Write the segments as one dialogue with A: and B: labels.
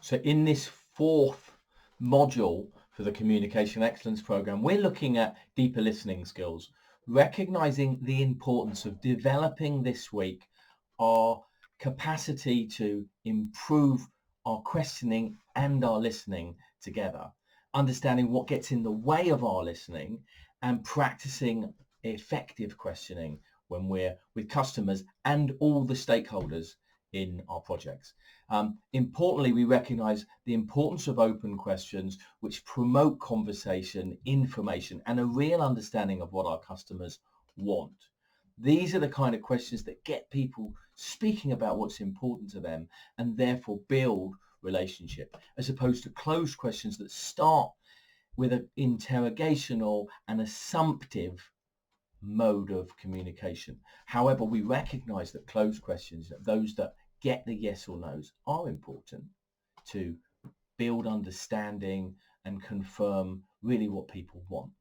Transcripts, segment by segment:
A: So in this fourth module for the Communication Excellence Program, we're looking at deeper listening skills, recognizing the importance of developing this week our capacity to improve our questioning and our listening together, understanding what gets in the way of our listening and practicing effective questioning when we're with customers and all the stakeholders in our projects. Importantly, we recognize the importance of open questions which promote conversation, information, and a real understanding of what our customers want. These are the kind of questions that get people speaking about what's important to them and therefore build relationship, as opposed to closed questions that start with an interrogational and assumptive mode of communication. However, we recognize that closed questions, those that get the yes or no's, are important to build understanding and confirm really what people want.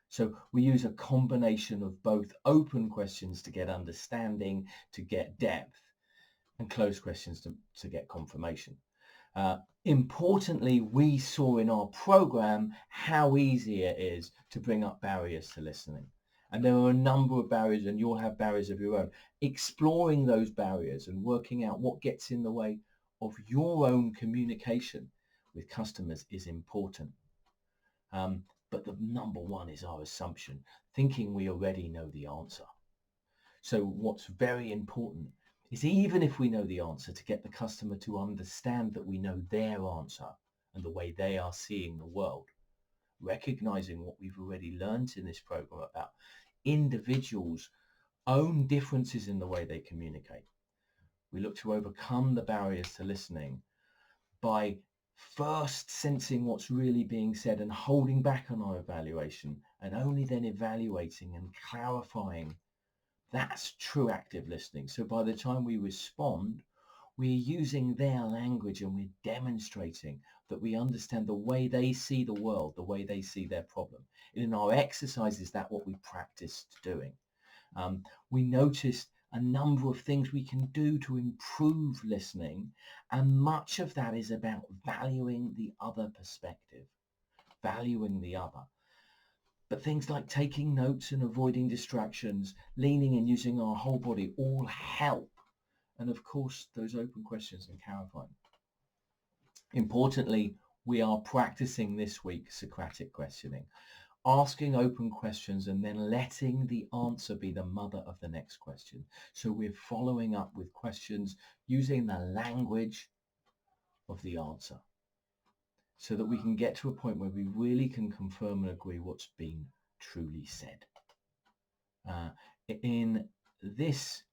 A: So we use a combination of both open questions to get understanding, to get depth, and closed questions to get confirmation. Importantly, we saw in our program how easy it is to bring up barriers to listening. And there are a number of barriers, and you'll have barriers of your own. Exploring those barriers and working out what gets in the way of your own communication with customers is important. But the number one is our assumption, thinking we already know the answer. So what's very important is, even if we know the answer, to get the customer to understand that we know their answer and the way they are seeing the world, recognizing what we've already learned in this program about individuals' own differences in the way they communicate. We look to overcome the barriers to listening by first sensing what's really being said and holding back on our evaluation, and only then evaluating and clarifying. That's true active listening. So by the time we respond, we're using their language and we're demonstrating that we understand the way they see the world, the way they see their problem. And in our exercises, that's what we practiced doing. We noticed a number of things we can do to improve listening, and much of that is about valuing the other perspective, valuing the other. But things like taking notes and avoiding distractions, leaning and using our whole body all help. And of course, those open questions and clarifying. Importantly, we are practicing this week Socratic questioning, asking open questions and then letting the answer be the mother of the next question. So we're following up with questions using the language of the answer, so that we can get to a point where we really can confirm and agree what's been truly said. In this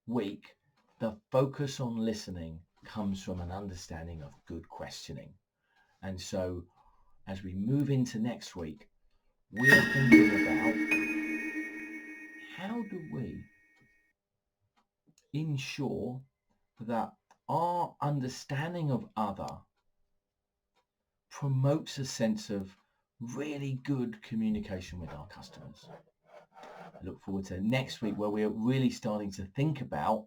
A: week, the focus on listening comes from an understanding of good questioning. And so as we move into next week, we're thinking about how do we ensure that our understanding of other promotes a sense of really good communication with our customers. I look forward to next week, where we're really starting to think about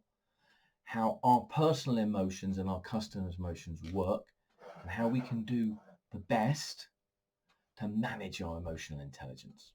A: how our personal emotions and our customers' emotions work, and how we can do the best to manage our emotional intelligence.